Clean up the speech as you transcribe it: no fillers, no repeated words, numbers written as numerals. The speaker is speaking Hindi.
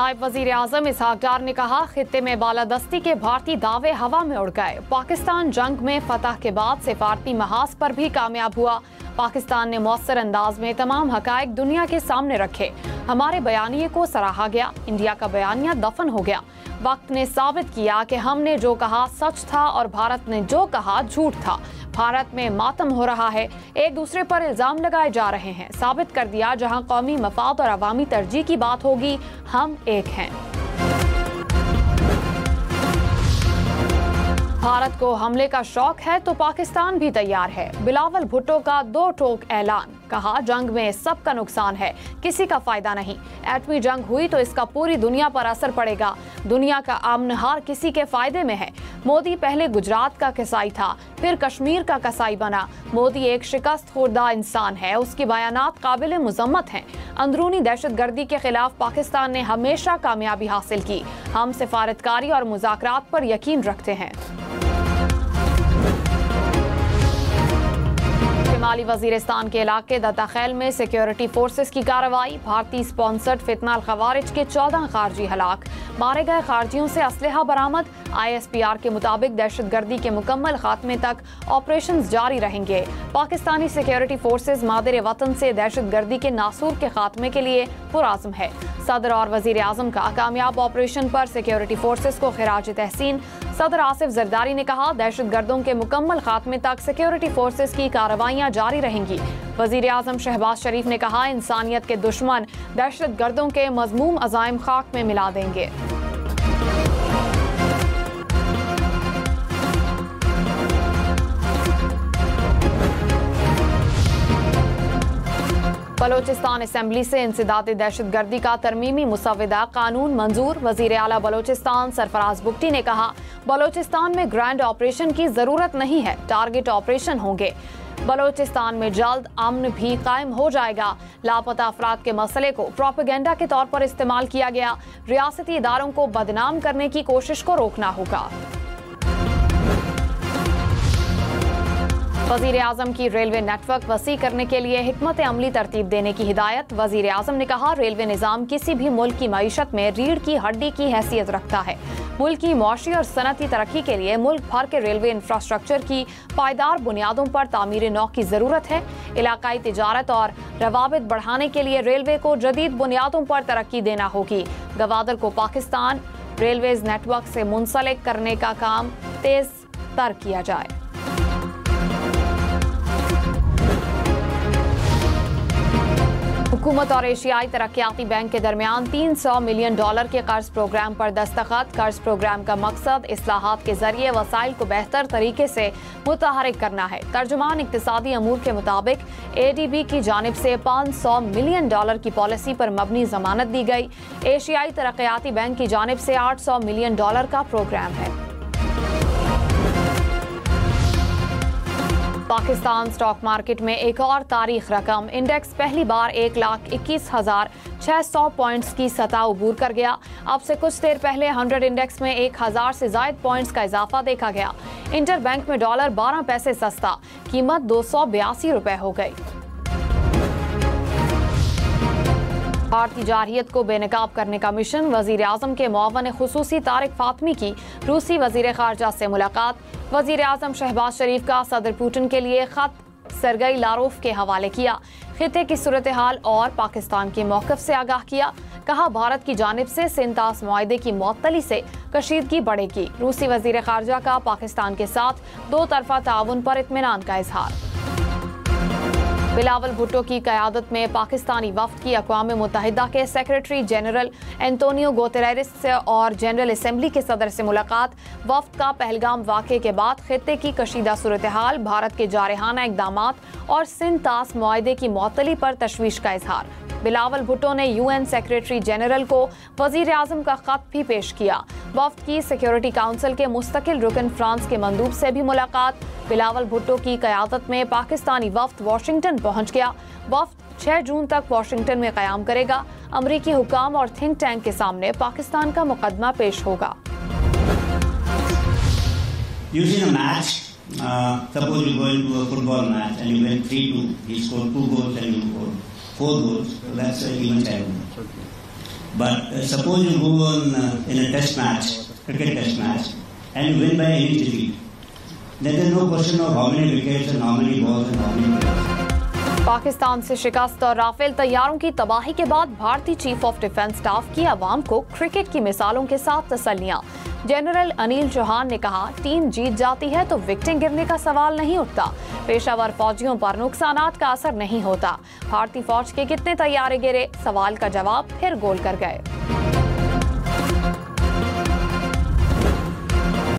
नायब वजीर आजम इसहाक डार ने कहा, खित्ते में बालादस्ती के भारतीय दावे हवा में उड़ गए। पाकिस्तान जंग में फतह के बाद सिफारती महाज पर भी कामयाब हुआ। पाकिस्तान ने मौसर अंदाज में तमाम हकायक दुनिया के सामने रखे। हमारे बयानिए को सराहा गया। इंडिया का बयानिया दफन हो गया। वक्त ने साबित किया कि हमने जो कहा सच था और भारत ने जो कहा झूठ था। भारत में मातम हो रहा है, एक दूसरे पर इल्जाम लगाए जा रहे हैं। साबित कर दिया, जहां कौमी मफाद और अवामी तरजीह की बात होगी, हम एक हैं। भारत को हमले का शौक है तो पाकिस्तान भी तैयार है। बिलावल भुट्टो का दो टोक ऐलान, कहा जंग में सबका नुकसान है, किसी का फायदा नहीं। एटमी जंग हुई तो इसका पूरी दुनिया पर असर पड़ेगा। दुनिया का अमन हर किसी के फायदे में है। मोदी पहले गुजरात का कसाई था, फिर कश्मीर का कसाई बना। मोदी एक शिकस्त खुर्दा इंसान है, उसकी बयानात काबिल मुजम्मत हैं। अंदरूनी दहशतगर्दी के खिलाफ पाकिस्तान ने हमेशा कामयाबी हासिल की। हम सिफारतकारी और मुज़ाकरात पर यकीन रखते हैं। शिमाली वजीरिस्तान के इलाके दत्ताखैल में सिक्योरिटी फोर्सेस की कार्रवाई। भारतीय स्पॉन्सर्ड फितना अल खवारिज के 14 खारजी हलाक। मारे गए खारजियों से असलहा बरामद। ISPR के मुताबिक दहशतगर्दी के मुकम्मल खात्मे तक ऑपरेशंस जारी रहेंगे। पाकिस्तानी सिक्योरिटी फोर्सेस मादिर वतन से दहशतगर्दी के नासूर के खात्मे के लिए पुरआज़म है। सदर और वजीर आजम का कामयाब ऑपरेशन पर सिक्योरिटी फोर्सेस को खिराज तहसीन। सदर आसिफ जरदारी ने कहा, दहशतगर्दों के मुकम्मल खात्मे तक सिक्योरिटी फोर्सेस की कार्रवाइयां जारी रहेंगी। वजीर आजम शहबाज शरीफ ने कहा, इंसानियत के दुश्मन दहशतगर्दों के मज़मूम अज़ाइम खाक में मिला देंगे। बलोचिस्तान असेंबली से इंसदाद दहशतगर्दी का तरमीमी मुसव्वदा कानून मंजूर। वजीर आला बलोचिस्तान सरफराज बुगटी ने कहा, बलोचिस्तान में ग्रैंड ऑपरेशन की जरूरत नहीं है, टारगेट ऑपरेशन होंगे। बलोचिस्तान में जल्द अमन भी कायम हो जाएगा। लापता अफराद के मसले को प्रोपेगेंडा के तौर पर इस्तेमाल किया गया। रियासती इदारों को बदनाम करने की कोशिश को रोकना होगा। वजीर आजम की रेलवे नेटवर्क वसी करने के लिए हिकमत अमली तरतीब देने की हिदायत। वजीर आजम ने कहा, रेलवे निज़ाम किसी भी मुल्क की मईशत में रीढ़ की हड्डी की हैसियत रखता है। मुल्क की मौशी और सनती तरक्की के लिए मुल्क भर के रेलवे इंफ्रास्ट्रक्चर की पायदार बुनियादों पर तामीर नौ की जरूरत है। इलाकाई तिजारत और रवाबित बढ़ाने के लिए रेलवे को जदीद बुनियादों पर तरक्की देना होगी। गवादर को पाकिस्तान रेलवेज नेटवर्क से मुंसलिक करने का काम तेज तर किया जाए। हुकूमत और एशियाई तरक्याती बैंक के दरमियान $300 मिलियन के कर्ज प्रोग्राम पर दस्तखत। कर्ज प्रोग्राम का मकसद इस्लाहात के जरिए वसाइल को बेहतर तरीके से मुतहरिक करना है। तर्जुमान इक्तिसादी अमूर के मुताबिक ADB की जानिब से $500 मिलियन की पॉलिसी पर मबनी जमानत दी गई। एशियाई तरक्याती बैंक की जानिब से $800 मिलियन का प्रोग्राम है। पाकिस्तान स्टॉक मार्केट में एक और तारीख रकम। इंडेक्स पहली बार 1,21,600 पॉइंट्स की सतह उबूर कर गया। अब से कुछ देर पहले 100 इंडेक्स में 1,000 से ज्यादा पॉइंट्स का इजाफा देखा गया। इंटर बैंक में डॉलर 12 पैसे सस्ता, कीमत ₹282 हो गई। भारतीय जारहियत को बेनकाब करने का मिशन। वजीर आजम के मुआवन खुसूसी तारिक फातमी की रूसी वजीर खारजा से मुलाकात। वजीर आजम शहबाज शरीफ का सदर पुतिन के लिए खत सरगई लारोफ के हवाले किया। खिते की सूरत हाल और पाकिस्तान के मौक़िफ़ से आगाह किया। कहा, भारत की जानिब से सिंतास मुआहदे की मुअत्तली से कशीदगी बढ़ेगी। रूसी वजीर खारजा का पाकिस्तान के साथ दो तरफा ताउन पर इत्मीनान का इजहार। बिलावल भुट्टो की क़यादत में पाकिस्तानी वफ़द की अक़वाम मुत्तहिदा के सेक्रेटरी जनरल एंटोनियो गुतेरेस और जनरल असम्बली के सदर से मुलाकात। वफ़द का पहलगाम वाक़े के बाद खित्ते की कशीदा सूरत हाल, भारत के जारहाना इक़दामात और सिंतास मुआहदे की मुअत्तली पर तशवीश का इजहार। बिलावल भुट्टो ने UN सेक्रेटरी जनरल को वज़ीर आज़म का ख़त भी पेश किया। वफ़द की सिक्योरिटी काउंसिल के मुस्तकिल रुकन फ्रांस के मंदूब से भी मुलाकात। बिलावल भुट्टो की क़यादत में पाकिस्तानी वफ़द वाशिंगटन पहुँच गया। वफ़द 6 जून तक वाशिंगटन में क़याम करेगा। अमरीकी हुकाम और थिंक टैंक के सामने पाकिस्तान का मुकदमा पेश होगा। Suppose you go into a football match and you win 3-2. He scored 2 goals and you scored 4 goals. So that's an even challenge. But suppose you go on in a test match, cricket test match, and you win by any defeat. Then there is no question of how many wickets and how many balls and how many players. Pakistan से शिकस्त और राफेल तैयारों की तबाही के बाद भारतीय चीफ ऑफ डिफेंस स्टाफ की आवाम को क्रिकेट की मिसालों के साथ तसल्लियां। जनरल अनिल चौहान ने कहा, टीम जीत जाती है तो विकेटें गिरने का सवाल नहीं उठता। पेशावर फौजियों पर नुकसानात का असर नहीं होता। भारतीय फौज के कितने तैयारे गिरे, सवाल का जवाब फिर गोल कर गए।